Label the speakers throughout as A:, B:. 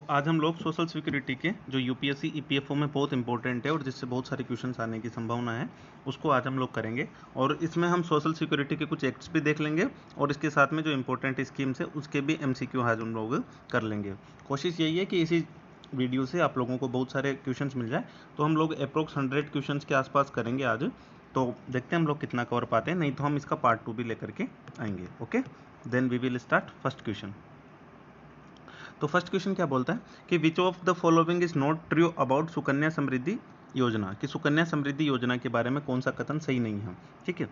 A: आज हम लोग सोशल सिक्योरिटी के जो यूपीएससी ईपीएफओ में बहुत इंपॉर्टेंट है और जिससे बहुत सारे क्वेश्चंस आने की संभावना है, उसको आज हम लोग करेंगे। और इसमें हम सोशल सिक्योरिटी के कुछ एक्ट्स भी देख लेंगे और इसके साथ में जो इंपॉर्टेंट स्कीम्स है उसके भी एमसीक्यू आज हम लोग कर लेंगे। कोशिश यही है कि इसी वीडियो से आप लोगों को बहुत सारे क्वेश्चंस मिल जाए। तो हम लोग अप्रोक्स 100 क्वेश्चंस के आसपास करेंगे आज। तो देखते हैं हम लोग कितना कवर पाते हैं, नहीं तो हम इसका पार्ट 2 भी लेकर के आएंगे। Okay, then we will start first question. तो फर्स्ट क्वेश्चन क्या बोलता है कि which of the following is not true about Sukanya Samriddhi Yojana, कि सुकन्या समृद्धि योजना के बारे में कौन सा कथन सही नहीं है। ठीक है,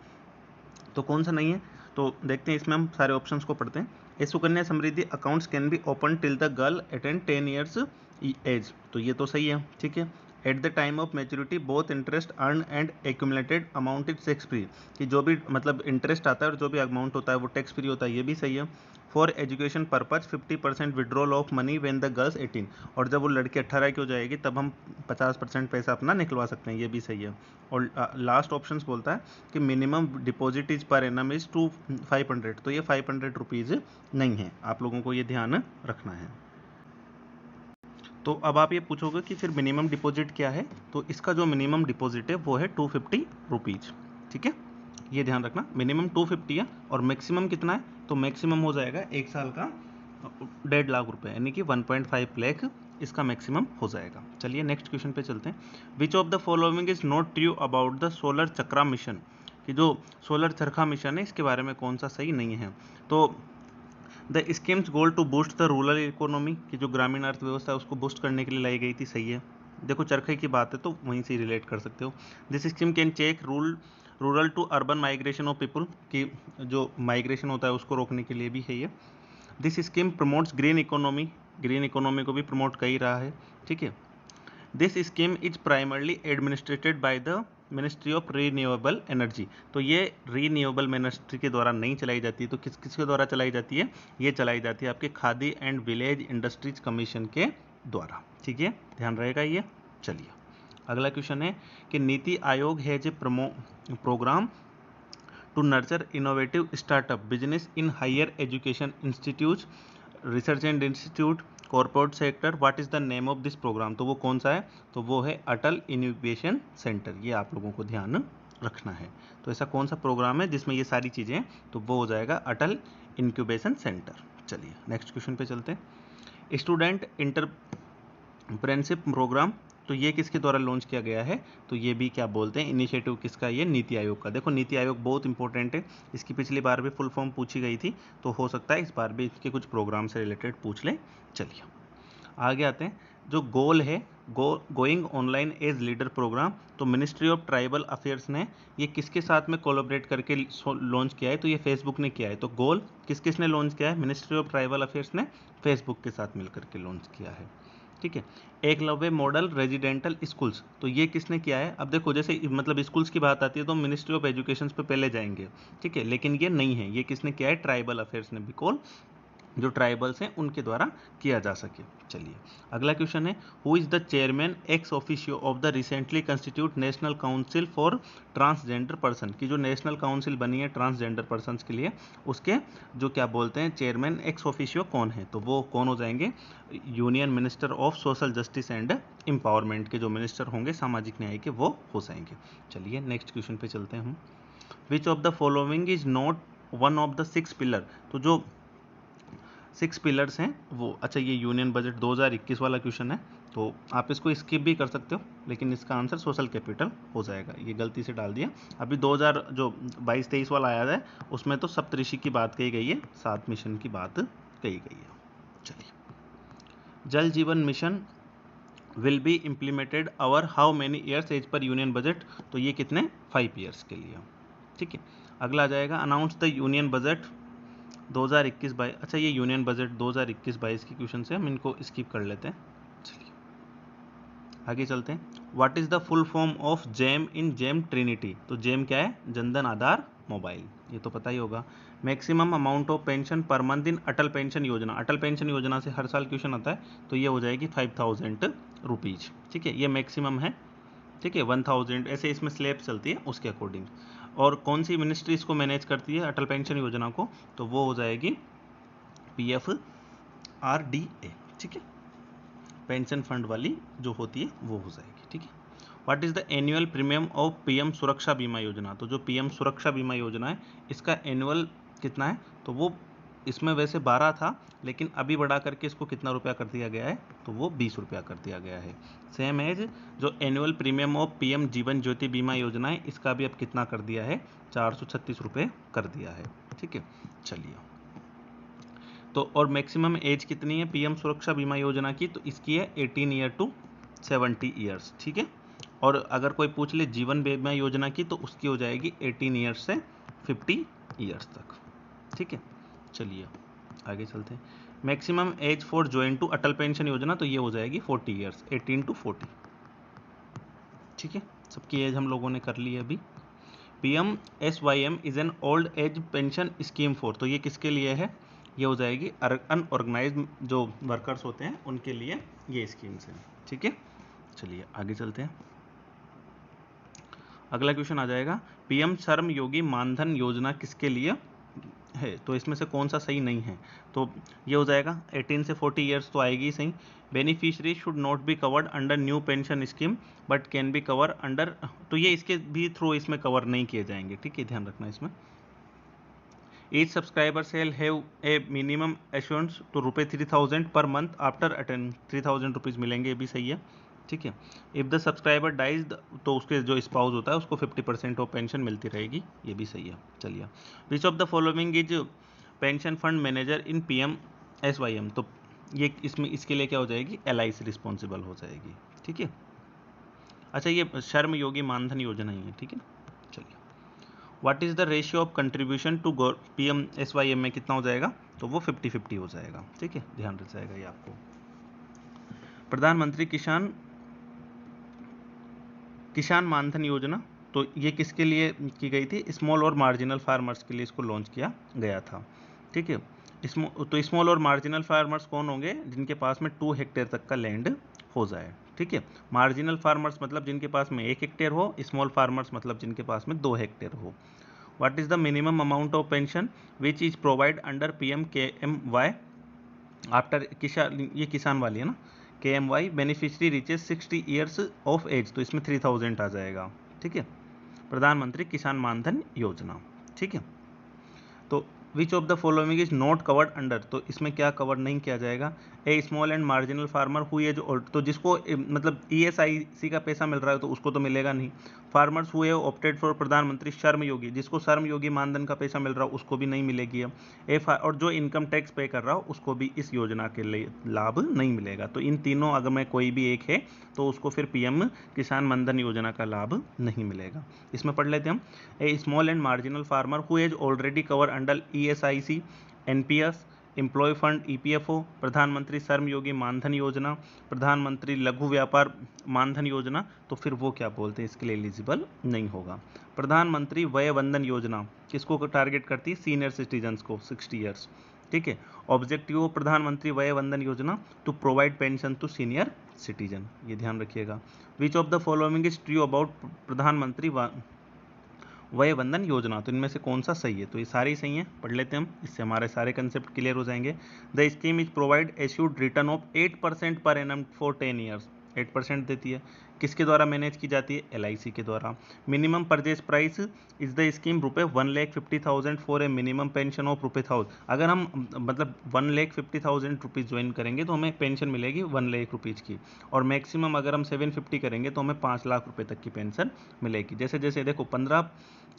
A: तो कौन सा नहीं है, तो देखते हैं। इसमें हम सारे ऑप्शंस को पढ़ते हैं। A Sukanya Samriddhi accounts can be open till the girl attend 10 years age, तो ये तो सही है। ठीक है, at the time of maturity both interest earn and accumulated amount is tax free, कि जो भी मतलब इंटरेस्ट आता है और जो भी अमाउंट होता है वो टैक्स फ्री होता है, ये भी सही है। For education purpose 50% withdrawal of money when the girls 18, और जब वो लड़की 18 की हो जाएगी तब हम 50% पैसा अपना निकलवा सकते हैं, ये भी सही है। और लास्ट ऑप्शन बोलता है कि minimum deposit is per annum is 500, तो ये 500 रुपीज़ नहीं है, आप लोगों को ये ध्यान रखना है। तो अब आप ये पूछोगे कि फिर मिनिमम डिपॉजिट क्या है, तो इसका जो मिनिमम डिपॉजिट है वो है 250 रुपीज़। ठीक है, ये ध्यान रखना, मिनिमम 250 है और मैक्सिमम कितना है, तो मैक्सिमम हो जाएगा 1 साल का 1.5 लाख रुपए, यानी कि 1.5 लाख इसका मैक्सिमम हो जाएगा। चलिए नेक्स्ट क्वेश्चन पे चलते हैं। विच of the following is not true about the solar chakra mission, कि जो सोलर चरखा मिशन है इसके बारे में कौन सा सही नहीं है। तो the schemes goal to boost the rural economy, की जो ग्रामीण अर्थव्यवस्था है उसको बूस्ट करने के लिए लाई गई थी, सही है। देखो चरखे की बात है तो वहीं से रिलेट कर सकते हो। This scheme can check rural to urban migration of people, की जो माइग्रेशन होता है उसको रोकने के लिए भी है ये। This scheme promotes green economy, green economy को भी प्रमोट कर ही रहा है। ठीक है, this scheme is primarily administrated bye the ministry of renewable energy, तो ये रीन्यूएबल मिनिस्ट्री के द्वारा नहीं चलाई जाती है, तो किसके द्वारा चलाई जाती है, ये चलाई जाती है आपके khadi and village industries commission के द्वारा। ठीक है, ध्यान रहेगा ये। चलिए अगला क्वेश्चन है कि नीति आयोग है जो program to nurture innovative startup business in higher education institute research and institute corporate sector, what is the name of this program, तो वो कौन सा है, तो वो है अटल इनोवेशन सेंटर, ये आप लोगों को ध्यान रखना है। तो ऐसा कौन सा प्रोग्राम है जिसमें ये सारी चीज़ें हैं, तो वो हो जाएगा अटल इंक्यूबेशन सेंटर। चलिए नेक्स्ट क्वेश्चन पे चलते हैं। स्टूडेंट इंटरप्रेन्योरशिप प्रोग्राम, तो ये किसके द्वारा लॉन्च किया गया है, तो ये भी क्या बोलते हैं इनिशिएटिव किसका, ये नीति आयोग का। देखो नीति आयोग बहुत इंपॉर्टेंट है, इसकी पिछली बार भी फुल फॉर्म पूछी गई थी, तो हो सकता है इस बार भी इसके कुछ प्रोग्राम से रिलेटेड पूछ लें। चलिए आगे आते हैं। जो गोल है going online as leader program, तो मिनिस्ट्री ऑफ ट्राइबल अफेयर्स ने ये किसके साथ में कोलैबोरेट करके लॉन्च किया है, तो ये फेसबुक ने किया है। तो गोल किसने लॉन्च किया है, मिनिस्ट्री ऑफ ट्राइबल अफेयर्स ने फेसबुक के साथ मिलकर के लॉन्च किया है। ठीक है, एकलव्य मॉडल रेजिडेंटल स्कूल्स, तो ये किसने किया है। अब देखो जैसे मतलब स्कूल्स की बात आती है तो मिनिस्ट्री ऑफ एजुकेशन पे पहले जाएंगे, ठीक है, लेकिन ये नहीं है, ये किसने किया है, ट्राइबल अफेयर्स ने, बिकॉज जो ट्राइबल्स हैं उनके द्वारा किया जा सके। चलिए अगला क्वेश्चन है, who is the chairman ex officio of the recently constitute national council for transgender person, की जो नेशनल काउंसिल बनी है ट्रांसजेंडर पर्सन के लिए, उसके जो क्या बोलते हैं चेयरमैन एक्स ऑफिशियो कौन है, तो वो कौन हो जाएंगे, union minister of social justice and empowerment के जो मिनिस्टर होंगे सामाजिक न्याय के, वो हो जाएंगे। चलिए नेक्स्ट क्वेश्चन पे चलते हैं हम। विच of the following is not one of the 6 pillar, तो जो 6 पिलर्स हैं वो, अच्छा ये यूनियन बजट 2021 वाला क्वेश्चन है, तो आप इसको स्किप भी कर सकते हो, लेकिन इसका आंसर सोशल कैपिटल हो जाएगा, ये गलती से डाल दिया। अभी 2000 जो 22-23 वाला आया है उसमें तो सप्तऋषि की बात कही गई है, 7 मिशन की बात कही गई है। चलिए Jal Jeevan mission will be implemented over how many years as per union budget, तो ये कितने 5 ईयर्स के लिए। ठीक है, अगला आ जाएगा अनाउंस द यूनियन बजट 2021-22, अच्छा ये यूनियन बजट 2021-22 की क्वेश्चन से हम इनको स्किप कर लेते हैं। चलिए आगे चलते हैं। What is the full form of JAM in JAM trinity, तो जेम क्या है, जनधन आधार मोबाइल, ये तो पता ही होगा। Maximum amount of pension per month in Atal pension योजना, अटल पेंशन योजना से हर साल क्वेश्चन आता है, तो ये हो जाएगी 5000 रुपीज़। ठीक है, ये मैक्सिमम है। ठीक है, 1000 ऐसे इसमें स्लैब चलती है उसके अकॉर्डिंग। और कौन सी मिनिस्ट्री इसको मैनेज करती है अटल पेंशन योजना को, तो वो हो जाएगी PFRDA। ठीक है, पेंशन फंड वाली जो होती है वो हो जाएगी। ठीक है। What is the annual premium of PM सुरक्षा बीमा योजना? तो जो पीएम सुरक्षा बीमा योजना है इसका एनुअल कितना है? तो वो इसमें वैसे 12 था, लेकिन अभी बढ़ा करके इसको कितना रुपया कर दिया गया है? तो वो 20 रुपया कर दिया गया है। सेम एज जो annual premium of PM Jeevan Jyoti बीमा योजना है इसका भी अब कितना कर दिया है? 436 रुपये कर दिया है। ठीक है, चलिए। तो और मैक्सिमम एज कितनी है पीएम सुरक्षा बीमा योजना की? तो इसकी है 18 ईयर टू 70 ईयर्स। ठीक है। और अगर कोई पूछ ले जीवन बीमा योजना की तो उसकी हो जाएगी 18 ईयर्स से 50 ईयर्स तक। ठीक है, चलिए आगे चलते हैं। Maximum age for join to Atal pension Yojana तो ये हो जाएगी 40 ईयर्स, 18 टू 40। ठीक है, सबकी एज हम लोगों ने कर ली है अभी। PMSYM is an old age pension scheme for, तो ये किसके लिए है? ये हो जाएगी अनऑर्गेनाइज्ड जो वर्कर्स होते हैं उनके लिए ये स्कीम्स हैं। ठीक है, चलिए आगे चलते हैं। अगला क्वेश्चन आ जाएगा, PM श्रम योगी मानधन योजना किसके लिए है? तो इसमें से कौन सा सही नहीं है? तो ये हो जाएगा 18 से 40 ईयर्स तो आएगी सही। Beneficiary should not be covered under new pension scheme but can be cover under, तो ये इसके भी थ्रू इसमें कवर नहीं किए जाएंगे। ठीक है, ध्यान रखना इसमें। Each subscriber shall have a minimum assurance तो ₹3000 per month after attend 3000 rupees मिलेंगे, ये भी सही है। ठीक है। इफ़ द सब्सक्राइबर डाइज तो उसके जो स्पाउस होता है उसको 50% ऑफ पेंशन मिलती रहेगी, ये भी सही है। चलिए, विच of the following is pension fund manager in PMSYM, तो ये इसमें इसके लिए क्या हो जाएगी? LIC रिस्पॉन्सिबल हो जाएगी। ठीक है। अच्छा, ये श्रम योगी मानधन योजना ही है। ठीक है, चलिए। What is the ratio of contribution to PMSYM में कितना हो जाएगा? तो वो 50-50 हो जाएगा। ठीक है, ध्यान रख जाएगा ये आपको। प्रधानमंत्री किसान मानधन योजना तो ये किसके लिए की गई थी? स्मॉल और मार्जिनल फार्मर्स के लिए इसको लॉन्च किया गया था। ठीक है। तो स्मॉल और मार्जिनल फार्मर्स कौन होंगे? जिनके पास में 2 हेक्टेयर तक का लैंड हो जाए। ठीक है। मार्जिनल फार्मर्स मतलब जिनके पास में 1 हेक्टेयर हो, स्मॉल फार्मर्स मतलब जिनके पास में 2 हेक्टेयर हो। What is the minimum amount of pension which is provide under PMKMY after Kisan, ये किसान वाली है ना, KMY beneficiary reaches 60 years of age, तो इसमें 3000 आ जाएगा। ठीक है, प्रधानमंत्री किसान मानधन योजना। ठीक है। तो which of the following is not covered under, तो इसमें क्या कवर नहीं किया जाएगा? A small and marginal farmer who age old, तो जिसको मतलब ESIC का पैसा मिल रहा है तो उसको तो मिलेगा नहीं। Farmers who have opted for प्रधानमंत्री श्रम योगी, जिसको श्रम योगी मानधन का पैसा मिल रहा है उसको भी नहीं मिलेगी। और जो इनकम टैक्स पे कर रहा हो उसको भी इस योजना के लिए लाभ नहीं मिलेगा। तो इन तीनों अगर में कोई भी एक है तो उसको फिर PM किसान मानधन योजना का लाभ नहीं मिलेगा। इसमें पढ़ लेते हैं हम। A small and marginal farmer who has already cover under ESIC, NPS, employ fund, EPFO, प्रधानमंत्री श्रम योगी मानधन योजना, प्रधानमंत्री लघु व्यापार मानधन योजना, तो फिर वो क्या बोलते हैं? इसके लिए एलिजिबल नहीं होगा। प्रधानमंत्री वय वंदन योजना किसको टारगेट करती है? सीनियर सिटीजन्स को, 60 ईयर्स। ठीक है। ऑब्जेक्टिव प्रधानमंत्री Vaya Vandana Yojana to provide pension to senior citizen, ये ध्यान रखिएगा। Which of the following is true about Pradhan Mantri Vaya Vandana योजना, तो इनमें से कौन सा सही है? तो ये सारे ही सही हैं, पढ़ लेते हैं हम, इससे हमारे सारे कंसेप्ट क्लियर हो जाएंगे। The scheme is provide assured return of 8% per annum for 10 years, 8% देती है। किसके द्वारा मैनेज की जाती है? LIC के द्वारा। Minimum purchase price is the scheme ₹1,50,000 for a minimum pension of ₹1000। अगर हम मतलब 1,50,000 रुपीज़ ज्वाइन करेंगे तो हमें पेंशन मिलेगी 1 लाख रुपीज़ की, और मैक्सिमम अगर हम 750 करेंगे तो हमें 5 लाख रुपए तक की पेंशन मिलेगी। जैसे जैसे देखो 15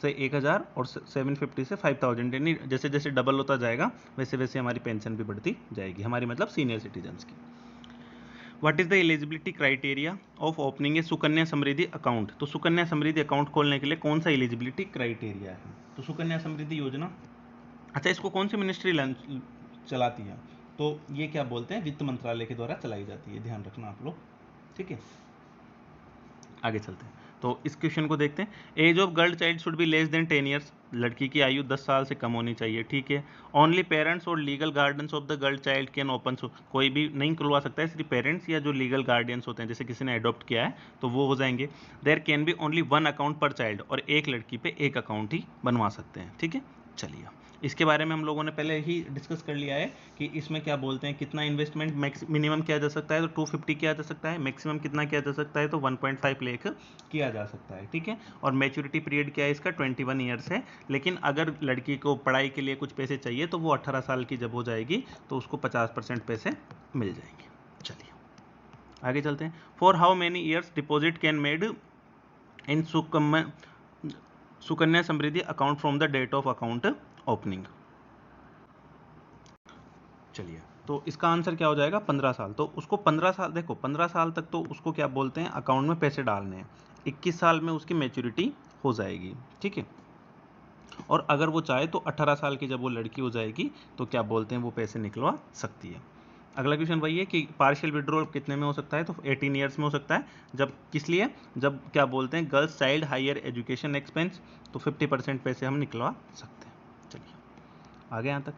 A: से 1000 और 750 से 5000, यानी जैसे जैसे डबल होता जाएगा वैसे वैसे हमारी पेंशन भी बढ़ती जाएगी, हमारी मतलब सीनियर सिटीजन्स की। What is the eligibility criteria of opening A Sukanya Samriddhi account, तो सुकन्या समृद्धि अकाउंट खोलने के लिए कौन सा एलिजिबिलिटी क्राइटेरिया है? तो सुकन्या समृद्धि योजना, अच्छा इसको कौन सी मिनिस्ट्री चलाती है? तो ये क्या बोलते हैं? वित्त मंत्रालय के द्वारा चलाई जाती है, ध्यान रखना आप लोग। ठीक है, आगे चलते हैं। तो इस क्वेश्चन को देखते हैं। Age of girl child should be less than 10 years, लड़की की आयु 10 साल से कम होनी चाहिए। ठीक है। ओनली पेरेंट्स और legal guardians of the girl child can open, कोई भी नहीं खुलवा सकता है, सिर्फ पेरेंट्स या जो लीगल गार्डियंस होते हैं, जैसे किसी ने अडॉप्ट किया है तो वो हो जाएंगे। There can be only 1 account per child, और एक लड़की पे एक अकाउंट ही बनवा सकते हैं। ठीक है, चलिए इसके बारे में हम लोगों ने पहले ही डिस्कस कर लिया है कि इसमें क्या बोलते हैं, कितना इन्वेस्टमेंट मिनिमम किया जा सकता है तो 250 किया जा सकता है, मैक्सिमम कितना किया जा सकता है तो 1.5 लाख किया जा सकता है, ठीक है। और मैच्योरिटी पीरियड क्या है इसका, 21 ईयर्स है। लेकिन अगर लड़की को पढ़ाई के लिए कुछ पैसे चाहिए तो वो 18 साल की जब हो जाएगी तो उसको 50% पैसे मिल जाएंगे। चलिए आगे चलते हैं। For how many years deposit can made in Sukanya Samriddhi account from the date of account opening. चलिए तो इसका आंसर क्या हो जाएगा, 15 साल। तो उसको 15 साल, देखो 15 साल तक तो उसको क्या बोलते हैं, अकाउंट में पैसे डालने हैं। 21 साल में उसकी मैच्योरिटी हो जाएगी, ठीक है। और अगर वो चाहे तो 18 साल की जब वो लड़की हो जाएगी तो क्या बोलते हैं, वो पैसे निकलवा सकती है। अगला क्वेश्चन वही है कि पार्शियल विड्रॉल कितने में हो सकता है, तो 18 ईयर्स में हो सकता है। जब किस लिए, जब क्या बोलते हैं girls child higher education expenses, तो 50% पैसे हम निकलवा सकते हैं। चलिए आगे यहाँ तक।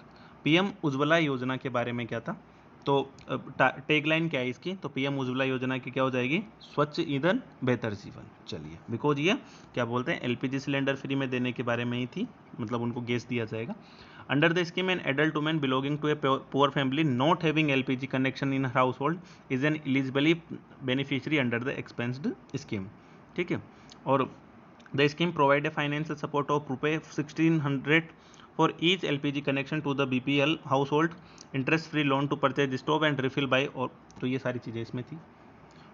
A: पीएम उज्ज्वला योजना के बारे में क्या था, तो टैगलाइन क्या है इसकी, तो पीएम उज्ज्वला योजना की क्या हो जाएगी, स्वच्छ ईंधन बेहतर जीवन। चलिए बिकॉज ये क्या बोलते हैं एलपीजी सिलेंडर फ्री में देने के बारे में ही थी, मतलब उनको गैस दिया जाएगा। Under the scheme an adult women belonging to a poor family not having LPG connection in household is an eligibly beneficiary under the expanded scheme, ठीक है। और the scheme provide a financial support of ₹1600 for each LPG connection to the BPL household, interest free loan to purchase stove and refill by, और तो ये सारी चीज़ें इसमें थी।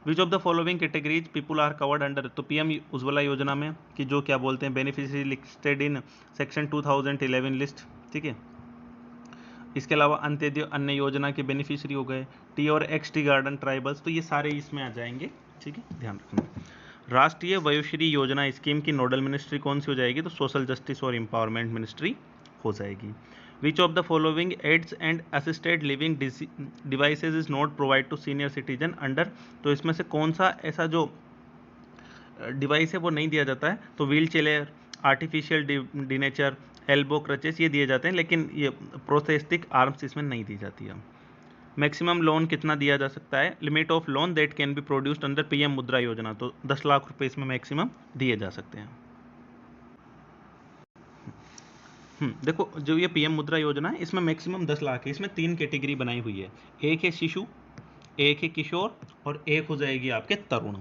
A: Which of the following categories people are covered under, तो PM Ujjwala Yojana में कि जो क्या बोलते हैं beneficiary listed in section 2011 list, ठीक है। इसके अलावा अंत्योदय अन्य योजना के बेनिफिशियरी हो गए, टी और एक्स टी गार्डन ट्राइबल्स, तो ये सारे इसमें आ जाएंगे, ठीक है, ध्यान रखना। राष्ट्रीय वयोश्री योजना स्कीम की नोडल मिनिस्ट्री कौन सी हो जाएगी, तो सोशल जस्टिस और एम्पावरमेंट मिनिस्ट्री हो जाएगी। Which of the following aids and assisted living devices is not provide to senior citizen under, तो इसमें से कौन सा ऐसा जो डिवाइस है वो नहीं दिया जाता है, तो wheel chair, artificial denature, elbow crutches ये दिए जाते हैं, लेकिन ये प्रोस्थेटिक आर्म्स इसमें नहीं दी जाती है। मैक्सिमम लोन कितना दिया जा सकता है, limit of loan that can be produced under PM मुद्रा योजना, तो 10 लाख रुपए इसमें मैक्सिमम दिए जा सकते हैं। देखो जो ये पीएम मुद्रा योजना है इसमें मैक्सिमम 10 लाख है। इसमें 3 कैटेगरी बनाई हुई है, एक है शिशु, एक है किशोर और एक हो जाएगी आपके तरुण,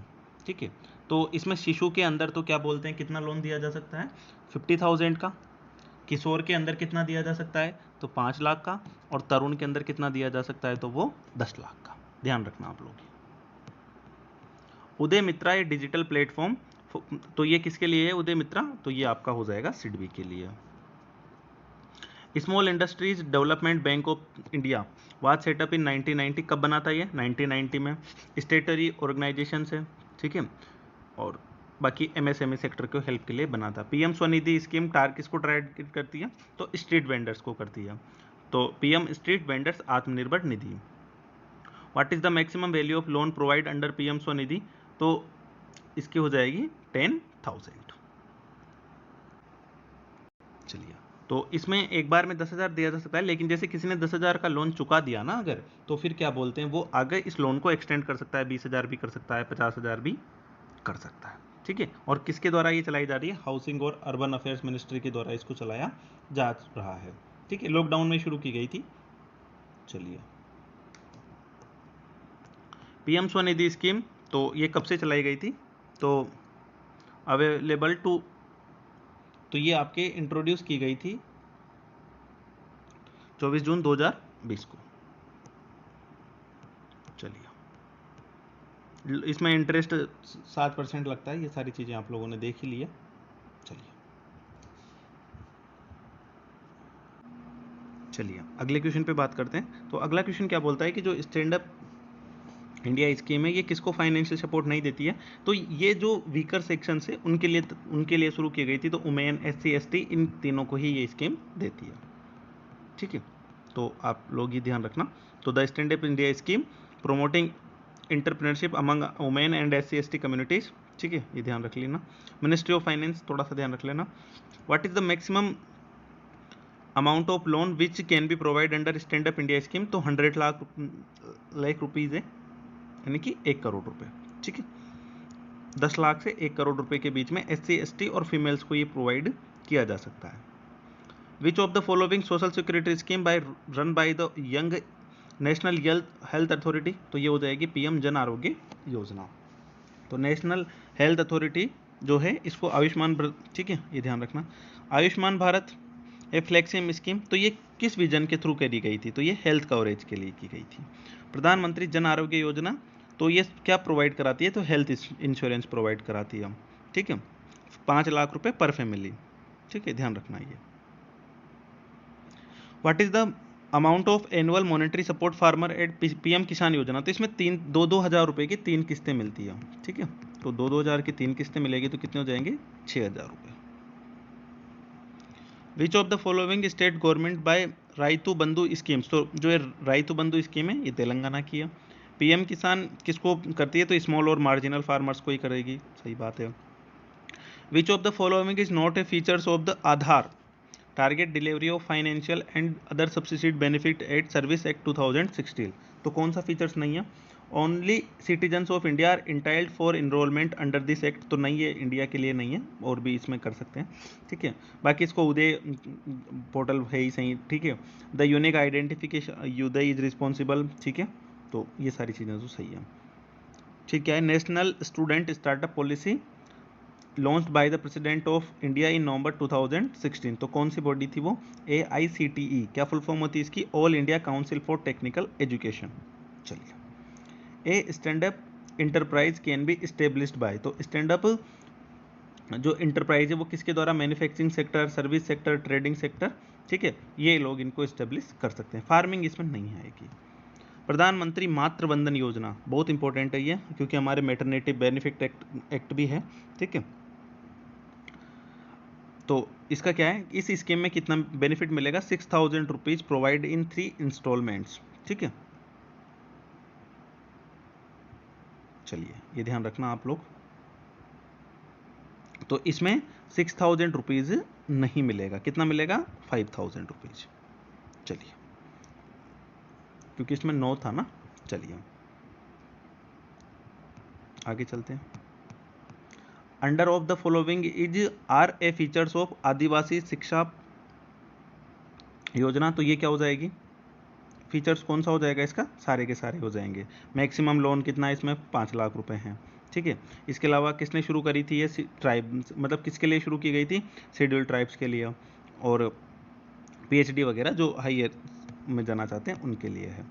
A: ठीक है। तो इसमें शिशु के अंदर तो क्या बोलते हैं कितना लोन दिया जा सकता है, 50,000 का। किशोर के अंदर कितना दिया जा सकता है, तो 5 लाख का। और तरुण के अंदर कितना दिया जा सकता है, तो वो 10 लाख का। ध्यान रखना आप लोग। उदय मित्रा ये डिजिटल प्लेटफॉर्म, तो ये किसके लिए है उदय मित्रा, तो ये आपका हो जाएगा सिडबी के लिए। Small industries development bank of India was set up in 1990, कब बना था ये, 1990 में। स्टेटरी ऑर्गेनाइजेशन है, ठीक है। और बाकी एमएसएमई सेक्टर को हेल्प के लिए बना था। पीएम स्वनिधि स्कीम किसको टारगेट करती है, तो स्ट्रीट वेंडर्स को करती है। तो PM street vendors Atmanirbhar Nidhi. What is the maximum value of loan provide under PM Svanidhi, तो इसकी हो जाएगी 10,000। चलिए तो इसमें एक बार में 10,000 दिया जा सकता है, लेकिन जैसे किसी ने 10,000 का लोन चुका दिया ना अगर, तो फिर क्या बोलते हैं वो आगे इस लोन को एक्सटेंड कर सकता है, 20,000 भी कर सकता है, 50,000 भी कर सकता है, ठीक है। और किसके द्वारा ये चलाई जा रही है, हाउसिंग और अर्बन अफेयर्स मिनिस्ट्री के द्वारा इसको चलाया जा रहा है, ठीक है। लॉकडाउन में शुरू की गई थी। चलिए पीएम स्वनिधि स्कीम, तो ये कब से चलाई गई थी, तो अवेलेबल टू, तो ये आपके इंट्रोड्यूस की गई थी 24 जून 2020 को। चलिए इसमें इंटरेस्ट 7% लगता है, ये सारी चीज़ें आप लोगों ने देख ही लिया। चलिए अगले क्वेश्चन पे बात करते हैं। तो अगला क्वेश्चन क्या बोलता है कि जो स्टैंड अप इंडिया स्कीम है ये किसको फाइनेंशियल सपोर्ट नहीं देती है, तो ये जो वीकर सेक्शन है उनके लिए शुरू की गई थी। तो वुमेन, SC ST इन तीनों को ही ये स्कीम देती है, ठीक है। तो आप लोग ये ध्यान रखना। तो the stand up India scheme promoting entrepreneurship among women and SC ST communities, ठीक है, ये ध्यान रख लेना। मिनिस्ट्री ऑफ फाइनेंस थोड़ा सा ध्यान रख लेना। What is the maximum amount of loan which can be provide under stand up India scheme, तो 100 लाख रुपीज़ है, यानी कि 1 करोड़ रुपए, ठीक है। 10 लाख से 1 करोड़ रुपए के बीच में SC ST और फीमेल्स को ये प्रोवाइड किया जा सकता है। Which of the following social security scheme bye run by the young national health authority, तो ये हो जाएगी पीएम जन आरोग्य योजना। तो नेशनल हेल्थ अथॉरिटी जो है इसको आयुष्मान, ठीक है ये ध्यान रखना, आयुष्मान भारत ए फ्लैगशिप स्कीम, तो ये किस विजन के थ्रू करी गई थी, तो ये हेल्थ कवरेज के लिए की गई थी। प्रधानमंत्री जन आरोग्य योजना, तो ये क्या प्रोवाइड कराती है, तो हेल्थ इंश्योरेंस प्रोवाइड कराती है, ठीक है, 5 लाख रुपए पर फैमिली, ठीक है ध्यान रखना ये। What is the amount of annual monetary support farmer at PM Kisan Yojana, तो इसमें 2-2 हज़ार रुपए की 3 किस्तें मिलती है, ठीक है, तो 2-2 हज़ार की 3 किस्तें मिलेगी तो कितने हो जाएंगे 6,000 रुपये। Which of the following state government by Rythu Bandhu schemes, तो जो है राइतु बंधु स्कीम है ये तेलंगाना की है। पीएम किसान किसको करती है, तो स्मॉल और मार्जिनल फार्मर्स को ही करेगी, सही बात है। Which of the following is not a features of the Aadhaar target delivery of financial and other subsidy benefit at service act 2016, तो कौन सा फीचर्स नहीं है, only citizens of India are entitled for enrolment under this act, तो नहीं है, India के लिए नहीं है, और भी इसमें कर सकते हैं, ठीक है। बाकी इसको उदय पोर्टल है ही सही, ठीक है। The unique identification Uday is responsible, ठीक है, तो ये सारी चीज़ें तो सही है, ठीक है। National student startup policy launched by the president of India in November 2016, तो कौन सी बॉडी थी वो, AICTE, क्या फुल फॉर्म होती है इसकी, all India council for technical education. चलिए, a stand up enterprise can be established by, तो स्टैंड अप जो इंटरप्राइज है वो किसके द्वारा, manufacturing sector, service sector, trading sector, ठीक है, ये लोग इनको एस्टेब्लिश कर सकते हैं, फार्मिंग इसमें नहीं आएगी। प्रधानमंत्री मातृ वंदन योजना बहुत इंपॉर्टेंट है ये, क्योंकि हमारे मैटरनिटी बेनिफिट एक्ट भी है, ठीक है। तो इसका क्या है, इस स्कीम में कितना बेनिफिट मिलेगा, 6,000 रुपीज प्रोवाइड इन 3 इंस्टॉलमेंट्स, ठीक है। चलिए ये ध्यान रखना आप लोग, तो इसमें 6,000 रुपीज नहीं मिलेगा, कितना मिलेगा 5,000 रुपीज। चलिए, क्योंकि इसमें 9 था ना, चलिए आगे चलते हैं। Under of the following is are a features of Adivasi Shiksha Yojana, तो ये क्या हो जाएगी, फीचर्स कौन सा हो जाएगा इसका, सारे के सारे हो जाएंगे। मैक्सिमम लोन कितना है इसमें, 5 लाख रुपए हैं, ठीक है। इसके अलावा किसने शुरू करी थी ये, ट्राइब, मतलब किसके लिए शुरू की गई थी, शेड्यूल्ड ट्राइब्स के लिए, और PhD वगैरह जो हायर में जाना चाहते हैं उनके लिए है।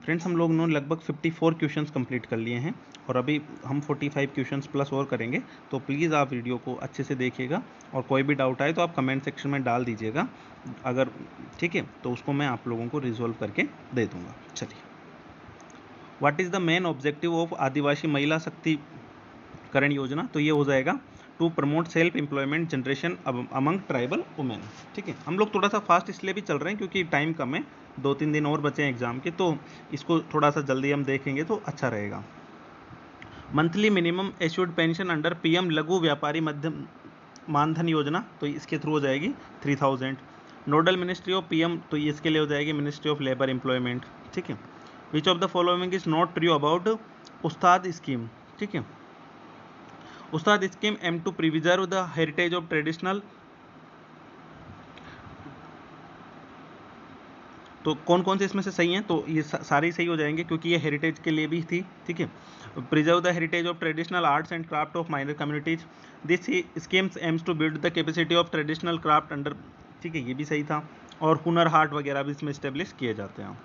A: फ्रेंड्स, हम लोग ने लगभग 54 क्वेश्चंस कंप्लीट कर लिए हैं, और अभी हम 45 क्वेश्चंस प्लस और करेंगे, तो प्लीज़ आप वीडियो को अच्छे से देखिएगा, और कोई भी डाउट आए तो आप कमेंट सेक्शन में डाल दीजिएगा, अगर ठीक है, तो उसको मैं आप लोगों को रिजॉल्व करके दे दूंगा। चलिए, what is the main objective of Adivasi Mahila Shaktikaran Yojana, तो ये हो जाएगा to promote self employment generation among tribal women, ठीक है। हम लोग थोड़ा सा फास्ट इसलिए भी चल रहे हैं क्योंकि टाइम कम है, 2-3 दिन और बचे हैं एग्जाम के, तो इसको थोड़ा सा जल्दी हम देखेंगे तो अच्छा रहेगा। Monthly minimum assured pension under PM लघु व्यापारी मध्यम मानधन योजना, तो इसके थ्रू हो जाएगी 3,000। नोडल मिनिस्ट्री ऑफ पीएम, तो ये इसके लिए हो जाएगी मिनिस्ट्री ऑफ लेबर एम्प्लॉयमेंट, ठीक है। Which of the following is not true about Ustaad scheme, ठीक है। Ustaad scheme aim to preserve the heritage of traditional, तो कौन कौन से इसमें से सही हैं, तो ये सारे सही हो जाएंगे क्योंकि ये हेरिटेज के लिए भी थी, ठीक है। Preserve the heritage of traditional arts and craft of minor communities, this schemes aims to build the capacity of traditional craft under, ठीक है, ये भी सही था। और हुनर हाट वगैरह भी इसमें इस्टेब्लिश किए जाते हैं।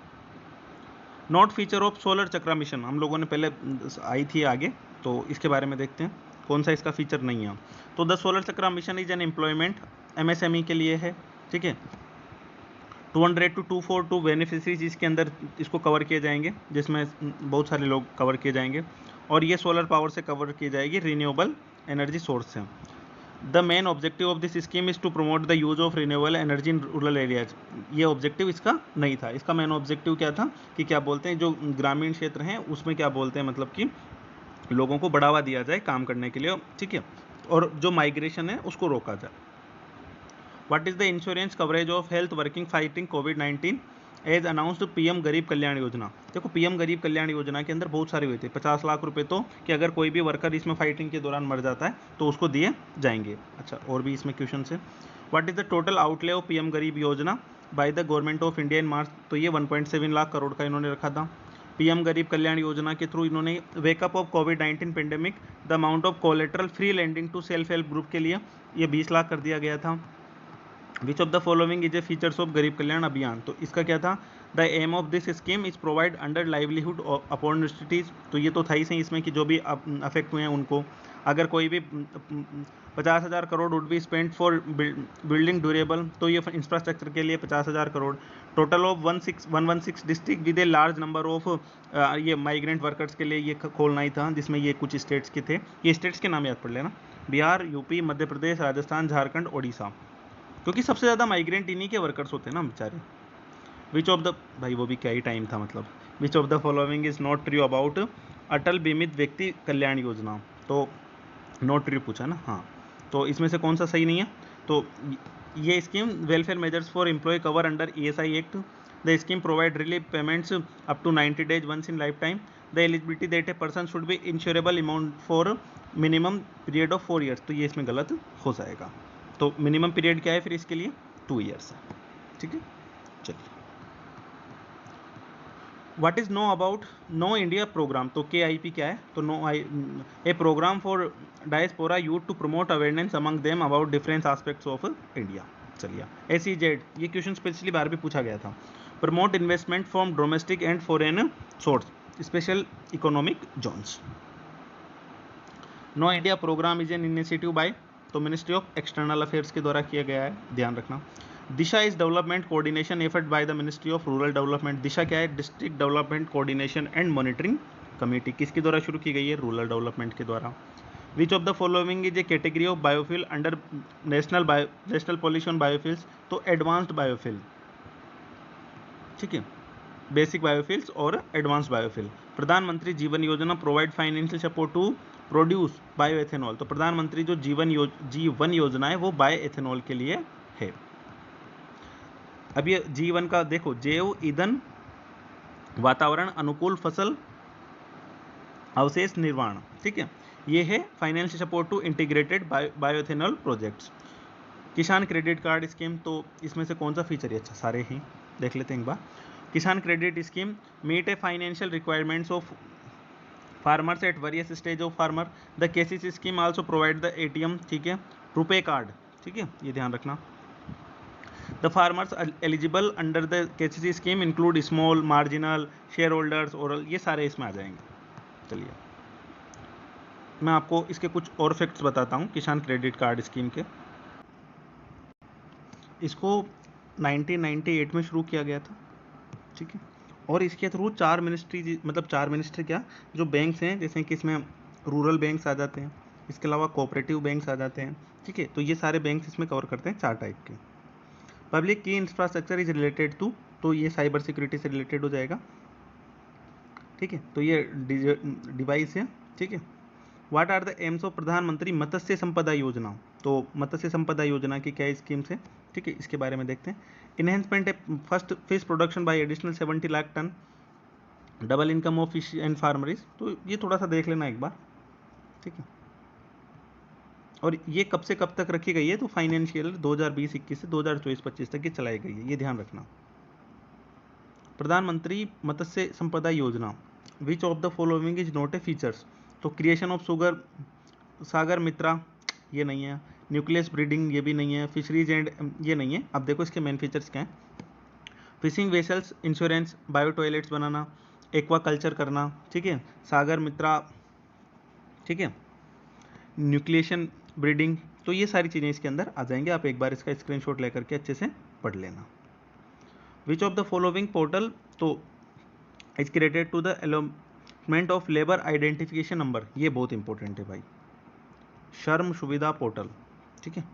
A: Not feature of solar chakra mission, हम लोगों ने पहले आई थी आगे, तो इसके बारे में देखते हैं कौन सा इसका फीचर नहीं है। तो the solar chakra mission is an employment, MSME के लिए है, ठीक है। 200 to 242 बेनिफिशरीज इसके अंदर इसको कवर किए जाएंगे, जिसमें बहुत सारे लोग कवर किए जाएंगे, और ये सोलर पावर से कवर की जाएगी, रिन्यूएबल एनर्जी सोर्स से। The main objective of this scheme is to promote the use of renewable energy in rural areas, ये ऑब्जेक्टिव इसका नहीं था। इसका मेन ऑब्जेक्टिव क्या था कि क्या बोलते हैं, जो ग्रामीण क्षेत्र हैं उसमें क्या बोलते हैं, मतलब कि लोगों को बढ़ावा दिया जाए काम करने के लिए, ठीक है, और जो माइग्रेशन है उसको रोका जाए। What is the insurance coverage of health working fighting कोविड-19 as announced PM Garib Kalyan योजना, देखो पीएम गरीब कल्याण योजना के अंदर बहुत सारे हुए थे, 50 लाख रुपए, तो कि अगर कोई भी वर्कर इसमें फाइटिंग के दौरान मर जाता है तो उसको दिए जाएंगे। अच्छा, और भी इसमें क्वेश्चन है। What is the total outlay of PM Garib Yojana by the government of India in March, तो ये 1.7 लाख करोड़ का इन्होंने रखा था। पीएम गरीब कल्याण योजना के थ्रू इन्होंने वेकअप ऑफ कोविड-19 pandemic the amount of collateral free lending to self help group के लिए ये 20 लाख कर दिया गया था। Which of the following is a features of Garib Kalyan Abhiyan, तो इसका क्या था, the aim of this scheme is provide under livelihood opportunities, तो ये तो था ही सही इसमें कि जो भी अफेक्ट हुए हैं उनको, अगर कोई भी 50,000 crore would be spend for building durable, तो ये इंफ्रास्ट्रक्चर के लिए 50,000 crore. Total of 116 district with a large number of ये माइग्रेंट वर्कर्स के लिए ये खोलना ही था, जिसमें ये कुछ स्टेट्स के थे, ये स्टेट्स के नाम याद पड़ लेना, बिहार, यूपी, मध्य प्रदेश, राजस्थान, झारखंड, ओडिशा, क्योंकि सबसे ज़्यादा माइग्रेंट इन्हीं के वर्कर्स होते हैं ना बेचारे। विच ऑफ द, भाई वो भी क्या ही टाइम था मतलब, which of the following is not true about Atal Bimit Vyakti Kalyan Yojana, तो नॉट ट्रू पूछा ना, हाँ, तो इसमें से कौन सा सही नहीं है, तो ये scheme welfare measures for employ cover under ESI act, the scheme provide relief payments up to 90 days once in life time, the eligibility that a person should be insurable amount for minimum period of 4 years, तो ये इसमें गलत हो जाएगा। तो minimum period क्या है फिर इसके लिए, 2 years है, ठीक है। चलिए, what is know about know India programme, तो KIP क्या है, तो a programme for diaspora youth to promote awareness among them about different aspects of India. चलिए, SEZ, ये क्वेश्चन पिछली बार भी पूछा गया था, promote investment from domestic and foreign source special economic zones. Know India programme is an initiative by, तो ministry of external affairs के द्वारा किया गया है, ध्यान रखना। दिशा is development coordination effort by the ministry of rural development, DISHA क्या है, district development coordination and monitoring committee, किसके द्वारा शुरू की गई है, रूरल डेवलपमेंट के द्वारा। Which of the following is a category of biofuel under national policy on biofuels, तो एडवांस्ड बायोफ्यूल, ठीक है, बेसिक बायोफ्यूल्स और advanced biofuel. Pradhan Mantri Jeevan Yojana provide financial support to produce bio ethanol, तो प्रधानमंत्री जो जीवन योजना है वो बायो एथेनॉल के लिए है। अब ये जीवन का देखो, जैव ईंधन, वातावरण अनुकूल फसल अवशेष निर्माण, ठीक है, ये है financial support to integrated bioethanol projects. Kisan credit card scheme, तो इसमें से कौन सा फीचर है, अच्छा सारे ही देख लेते हैं एक बार। Kisan credit scheme meet a financial requirements of farmers at various stage of farmer, the KCC scheme also provide the ATM, ठीक है, रुपे कार्ड, ठीक है, ये ध्यान रखना। The farmers eligible under the KCC scheme include small, marginal, share holders, oral, ये सारे इसमें आ जाएंगे। चलिए, मैं आपको इसके कुछ और फैक्ट्स बताता हूँ किसान क्रेडिट कार्ड स्कीम के। इसको 1998 में शुरू किया गया था, ठीक है, और इसके थ्रू 4 मिनिस्ट्री, मतलब 4 मिनिस्ट्री क्या, जो बैंक्स हैं, जैसे कि इसमें रूरल बैंक्स आ जाते हैं, इसके अलावा कोऑपरेटिव बैंक्स आ जाते हैं, ठीक है, तो ये सारे बैंक्स इसमें कवर करते हैं 4 टाइप के। पब्लिक की इंफ्रास्ट्रक्चर इज रिलेटेड टू, तो ये साइबर सिक्योरिटी से रिलेटेड हो जाएगा, ठीक है, तो ये डिवाइस है, ठीक है। What are the aims of Pradhan Mantri Matsya संपदा योजना, तो मत्स्य संपदा योजना की क्या स्कीम्स है, ठीक है, इसके बारे में देखते हैं। Enhancement a first fish production by additional 70 lakh ton, double income of fish and farmers, तो ये थोड़ा सा देख लेना एक बार, ठीक है। और ये कब से कब तक रखी गई है, तो फाइनेंशियल 2020-21 से 2024-25 तक ये चलाई गई है, ये ध्यान रखना। प्रधानमंत्री मत्स्य संपदा योजना, विच of the following is not a features, तो क्रिएशन ऑफ सागर मित्रा, ये नहीं है, न्यूक्लियस ब्रीडिंग, ये भी नहीं है, फिशरीज एंड, ये नहीं है। अब देखो इसके मेन फीचर्स क्या हैं, fishing vessels insurance, bio toilets बनाना, एक्वा कल्चर करना, ठीक है, सागर मित्रा, ठीक है, न्यूक्लिएशन ब्रीडिंग, तो ये सारी चीज़ें इसके अंदर आ जाएंगे। आप एक बार इसका स्क्रीनशॉट लेकर के अच्छे से पढ़ लेना। Which of the following portal, तो is created to the allotment of labour identification number, ये बहुत इंपॉर्टेंट है भाई, श्रम सुविधा पोर्टल, ठीक है।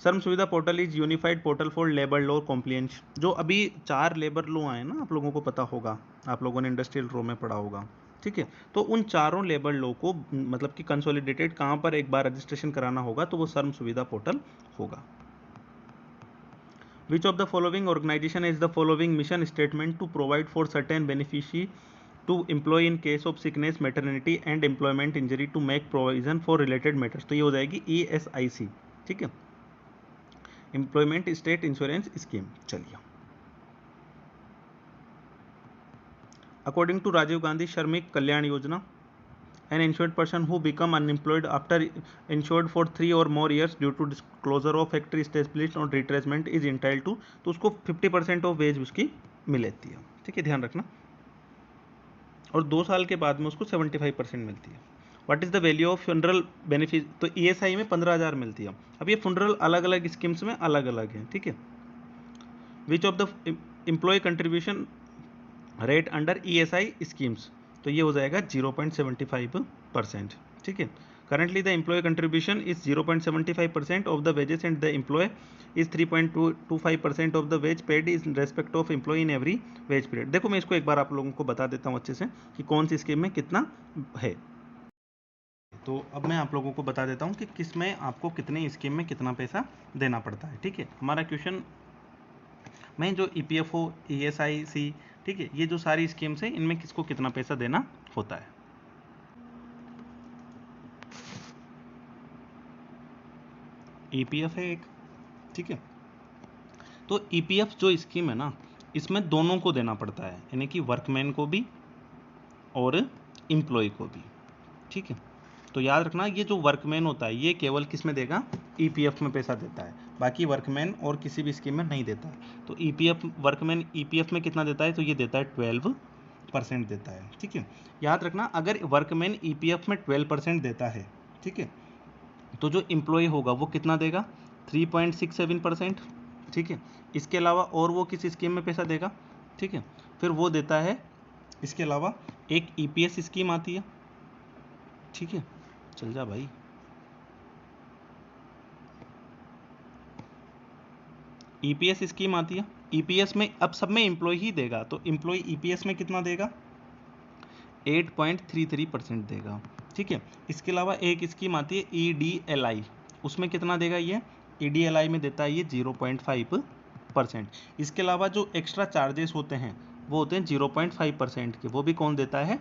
A: श्रम Suvidha portal is unified portal for labour law compliance, जो अभी 4 लेबर लॉ आए ना, आप लोगों को पता होगा, आप लोगों ने इंडस्ट्रियल लॉ में पढ़ा होगा, ठीक है, तो उन चारों लेबर लॉ को मतलब कि कंसोलिडेटेड कहाँ पर एक बार रजिस्ट्रेशन कराना होगा, तो वो श्रम सुविधा पोर्टल होगा। Which of the following organization is the following mission statement to provide for certain beneficiary to employ in case of sickness, maternity and employment injury to make provision for related matters, तो ये हो जाएगी ESIC, ठीक है। Employment state insurance scheme. चलिए, according to Rajiv Gandhi Shramik Kalyan योजना, an insured person who become unemployed after insured for 3 or more years due to disclosure of factory established or retrenchment is entitled to, तो उसको 50% ऑफ वेज उसकी मिलती है, ठीक है, ध्यान रखना, और 2 साल के बाद में उसको 75% मिलती है। What is the value of funeral benefit, तो ईएसआई में 15,000 मिलती है। अब ये फ्यूनरल अलग अलग स्कीम्स में अलग अलग है, ठीक है। Which of the employ contribution rate under ESI schemes, तो ये हो जाएगा 0.75%, ठीक है। Currently the employ contribution is 0.75% of the wages and the employ is 3.25% of the wage paid is respect of employ in every wage period. देखो मैं इसको एक बार आप लोगों को बता देता हूँ अच्छे से कि कौन सी स्कीम में कितना है। तो अब मैं आप लोगों को बता देता हूँ कि किस में आपको कितने स्कीम में कितना पैसा देना पड़ता है, ठीक है। हमारा क्वेश्चन में जो ईपीएफओ, ईएसआईसी, ठीक है, ये जो सारी स्कीम्स है इनमें किसको कितना पैसा देना होता है। ईपीएफ है एक, ठीक है। तो ईपीएफ जो स्कीम है ना, इसमें दोनों को देना पड़ता है, यानी कि वर्कमैन को भी और एम्प्लॉय को भी, ठीक है। तो याद रखना, ये जो वर्कमैन होता है ये केवल किस में देगा, ईपीएफ में पैसा देता है, बाकी वर्कमैन और किसी भी स्कीम में नहीं देता है। तो ईपीएफ वर्कमैन ईपीएफ में कितना देता है, तो ये देता है 12% देता है, ठीक है। याद रखना, अगर वर्कमैन ईपीएफ में 12% देता है, ठीक है, तो जो एम्प्लॉय होगा वो कितना देगा, 3.67%, ठीक है। इसके अलावा और वो किस स्कीम में पैसा देगा, ठीक है, फिर वो देता है, इसके अलावा एक ईपीएस स्कीम आती है, ठीक है, चल जा भाई, ईपीएस स्कीम आती है। ईपीएस में अब सब में एम्प्लॉय ही देगा, तो एम्प्लॉय ईपीएस में कितना देगा, 8.33% देगा, ठीक है। इसके अलावा एक स्कीम आती है ईडीएलआई, उसमें कितना देगा, ये ईडीएलआई में देता है ये 0.5%। इसके अलावा जो एक्स्ट्रा चार्जेस होते हैं वो होते हैं 0.5% के, वो भी कौन देता है,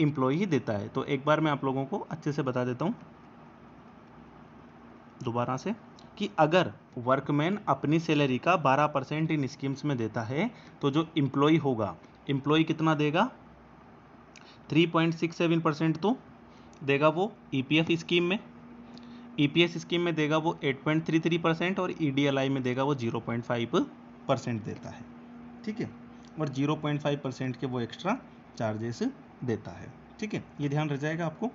A: एम्प्लॉय ही देता है। तो एक बार मैं आप लोगों को अच्छे से बता देता हूँ दोबारा से कि अगर वर्कमैन अपनी सैलरी का 12% इन स्कीम्स में देता है, तो जो एम्प्लॉय होगा, एम्प्लॉय कितना देगा, 3.67% तो देगा वो ईपीएफ स्कीम में, ईपीएस स्कीम में देगा वो 8.33% और ईडीएलआई में देगा वो 0.5% देता है, ठीक है। और 0.5% के वो एक्स्ट्रा चार्जेस देता है, ठीक है। ये ध्यान रह जाएगा आपको,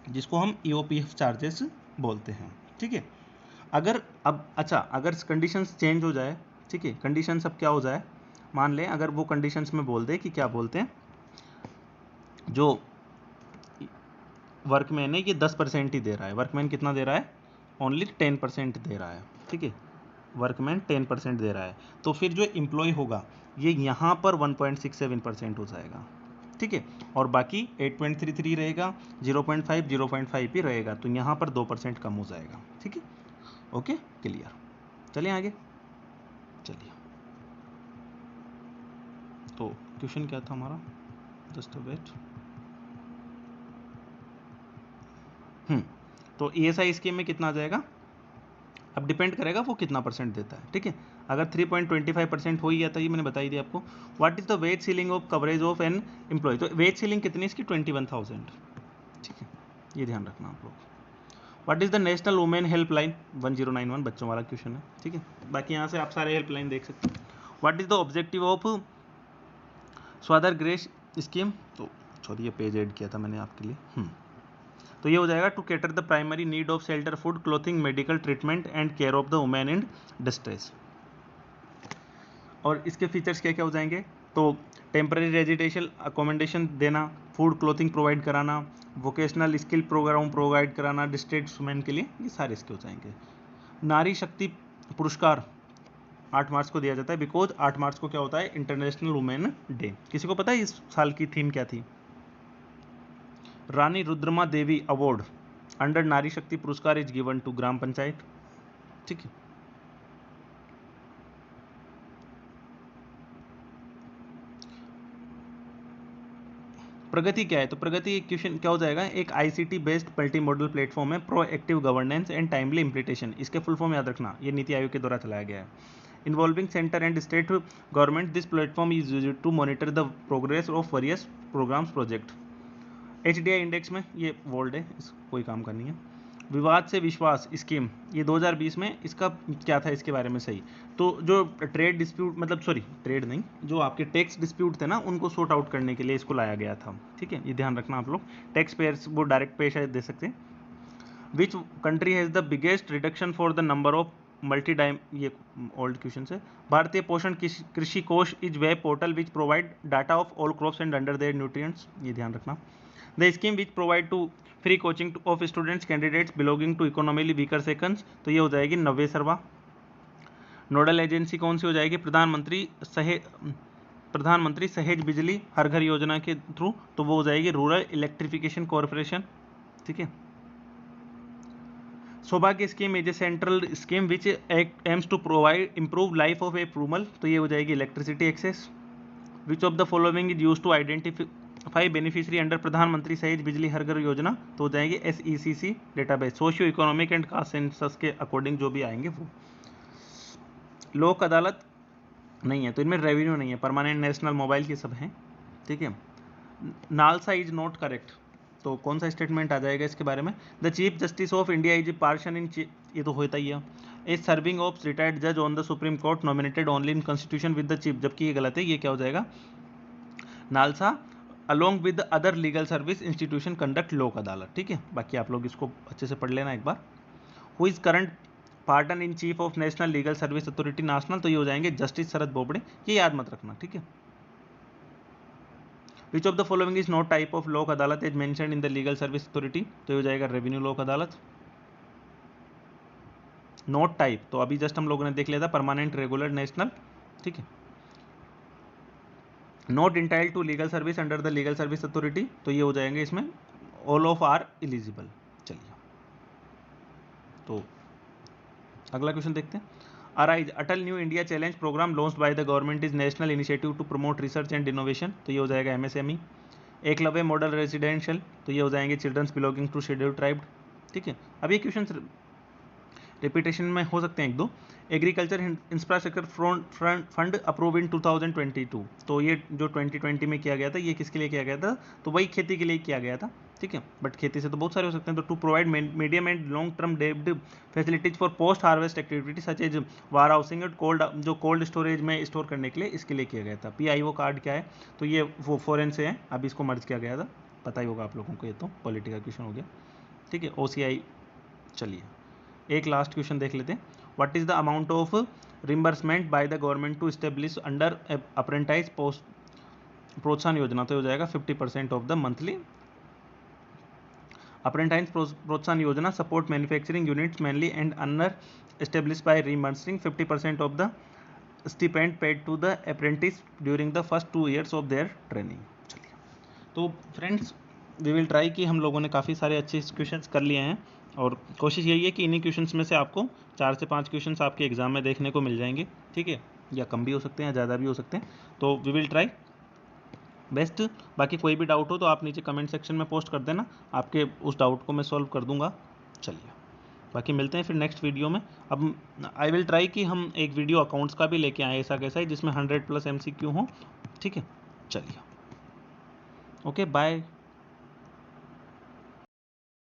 A: जिसको हम ईओपीएफ चार्जेस बोलते हैं, ठीक है। अगर अब अच्छा, अगर कंडीशंस चेंज हो जाए, ठीक है, कंडीशन अब क्या हो जाए, मान लें अगर वो कंडीशंस में बोल दे कि क्या बोलते हैं, जो वर्कमैन है ये 10% ही दे रहा है, वर्कमैन कितना दे रहा है, ओनली 10% दे रहा है, ठीक है, वर्कमैन 10% दे रहा है, तो फिर जो एम्प्लॉय होगा ये यहाँ पर 1.67% हो जाएगा, ठीक है, और बाकी 8.33 रहेगा, 0.5 ही रहेगा, तो यहाँ पर 2% कम हो जाएगा, ठीक है। Okay, clear. चलिए आगे, चलिए, तो क्वेश्चन क्या था हमारा, जस्ट वेट। तो ईएसआई स्कीम में कितना आ जाएगा, अब डिपेंड करेगा वो कितना परसेंट देता है, ठीक है। अगर 3.25% हो ही गया था, ये मैंने बता ही दिया आपको। What is the wage ceiling of coverage of an employ, तो वेज सीलिंग कितनी इसकी, 21,000, ठीक है, ये ध्यान रखना आप लोग। What is the national women helpline, 1091 बच्चों वाला क्वेश्चन है, ठीक है, बाकी यहाँ से आप सारे हेल्पलाइन देख सकते हैं। What is the objective of Swadhar Greh scheme, तो सॉरी ये पेज ऐड किया था मैंने आपके लिए, तो ये हो जाएगा to cater the primary need of shelter, food, clothing, medical treatment and care of the women in distress. और इसके फीचर्स क्या क्या हो जाएंगे, तो टेम्पररी रेजिडेंशियल अकोमोडेशन देना, फूड क्लोथिंग प्रोवाइड कराना, वोकेशनल स्किल प्रोग्राम प्रोवाइड कराना डिस्ट्रेस वुमेन के लिए, ये सारे इसके हो जाएंगे। नारी शक्ति पुरस्कार 8 मार्च को दिया जाता है, बिकॉज 8 मार्च को क्या होता है, इंटरनेशनल वुमेन डे। किसी को पता है इस साल की थीम क्या थी, रानी रुद्रमा देवी अवार्ड अंडर नारी शक्ति पुरस्कार इज गिवन टू ग्राम पंचायत, ठीक है। प्रगति क्या है, तो प्रगति क्वेश्चन क्या हो जाएगा, एक ICT based multi model platform है, proactive governance and timely implementation, इसके फुल फॉर्म याद रखना, ये नीति आयोग के द्वारा चलाया गया है। Involving centre and state government, this platform is used to monitor the progress of various programs project. HDI index में ये वर्ल्ड है, इस कोई काम का नहीं है। विवाद से विश्वास स्कीम, ये 2020 में इसका क्या था इसके बारे में सही, तो जो ट्रेड डिस्प्यूट मतलब सॉरी ट्रेड नहीं, जो आपके टैक्स डिस्प्यूट थे ना उनको सॉर्ट आउट करने के लिए इसको लाया गया था, ठीक है, ये ध्यान रखना आप लोग। टैक्स पेयर्स वो डायरेक्ट पे शायद दे सकते हैं। Which country has the biggest reduction for the number of multi dim, ये ओल्ड क्वेश्चन है। Bharatiya Poshan Krishi Kosh is web portal which provide data of all crops and under their nutrients, ये ध्यान रखना। The scheme which provide to free coaching of students candidates belonging to economically weaker sections, तो ये हो जाएगी नव्य सर्वा। नोडल एजेंसी कौन सी हो जाएगी, प्रधानमंत्री सहेज बिजली हर घर योजना के थ्रू, तो वो हो जाएगी रूरल इलेक्ट्रिफिकेशन कॉरपोरेशन, ठीक है। Saubhagya scheme is a central scheme which aims to provide improve life of a rural, तो ये हो जाएगी electricity access. Which of the following is use to identify beneficiary under Pradhan Mantri Sahaj बिजली हर घर योजना, तो हो जाएगी SECC database, socio economic and caste census के अकॉर्डिंग जो भी आएंगे वो। लोक अदालत नहीं है, तो इनमें रेवेन्यू नहीं है, परमानेंट नेशनल मोबाइल के सब हैं, ठीक है। नालसा इज नॉट करेक्ट, तो कौन सा स्टेटमेंट आ जाएगा इसके बारे में, the chief justice of India is patron in, ये तो होता ही है। ए सर्विंग ऑफ रिटायर्ड जज on the supreme court nominated only in constitution with the chief, जबकि ये गलत है, ये क्या हो जाएगा, NALSA along with other legal service institution conduct Lok Adalat, ठीक है। बाकी आप लोग इसको अच्छे से पढ़ लेना एक बार। Who is current patron in chief of national legal service authority national, तो ये हो जाएंगे जस्टिस शरद बोबड़े, ये याद मत रखना, ठीक है। Which of the following is not type of Lok Adalat as mentioned in the legal service authority, तो ये हो जाएगा रेवेन्यू लोक अदालत। नॉट टाइप, तो अभी जस्ट हम लोगों ने देख लिया था परमानेंट रेगुलर नेशनल, ठीक है। Not entitled to legal service under the legal service authority, तो ये हो जाएंगे इसमें ऑल ऑफ आर एलिजिबल। चलिए तो अगला क्वेश्चन देखते हैं। Arise Atal new India challenge program launched by the government is national initiative to promote research and innovation, तो ये हो जाएगा MSME। एकलव्य मॉडल रेजिडेंशियल, तो ये हो जाएंगे childrens belonging to scheduled tribe, ठीक है। अब ये क्वेश्चन रिपीटेशन में हो सकते हैं एक दो। Agriculture infrastructure fund approve in 2022, तो ये जो 2020 में किया गया था, ये किसके लिए किया गया था, तो वही खेती के लिए किया गया था, ठीक है। बट खेती से तो बहुत सारे हो सकते हैं, तो to provide medium and long term डेब्ट facilities for post harvest activity such as warehousing and जो कोल्ड स्टोरेज में स्टोर करने के लिए, इसके लिए किया गया था। PIO कार्ड क्या है, तो ये वो फॉरेन से है, अभी इसको मर्ज किया गया था, पता ही होगा आप लोगों को, ये तो पॉलिटिकल क्वेश्चन हो गया, ठीक है। OCI। चलिए एक लास्ट क्वेश्चन देख लेते हैं। What is the amount of reimbursement by the government to establish under apprentice post प्रोत्साहन योजना, तो हो जाएगा 50% of the monthly apprentice Protsahan Yojana support manufacturing units mainly and under establish by reimbursing 50% of the stipend paid to the apprentice during the first 2 years of their training. चलिए तो friends we will try कि हम लोगों ने काफ़ी सारे अच्छे questions कर लिए हैं, और कोशिश यही है कि इन्हीं क्वेश्चंस में से आपको 4 से 5 क्वेश्चंस आपके एग्जाम में देखने को मिल जाएंगे, ठीक है, या कम भी हो सकते हैं या ज़्यादा भी हो सकते हैं, तो वी विल ट्राई बेस्ट। बाकी कोई भी डाउट हो तो आप नीचे कमेंट सेक्शन में पोस्ट कर देना, आपके उस डाउट को मैं सॉल्व कर दूंगा। चलिए बाकी मिलते हैं फिर नेक्स्ट वीडियो में। अब आई विल ट्राई कि हम एक वीडियो अकाउंट्स का भी लेके आए ऐसा कैसा है जिसमें 100+ MCQ हो, ठीक है। चलिए ओके बाय।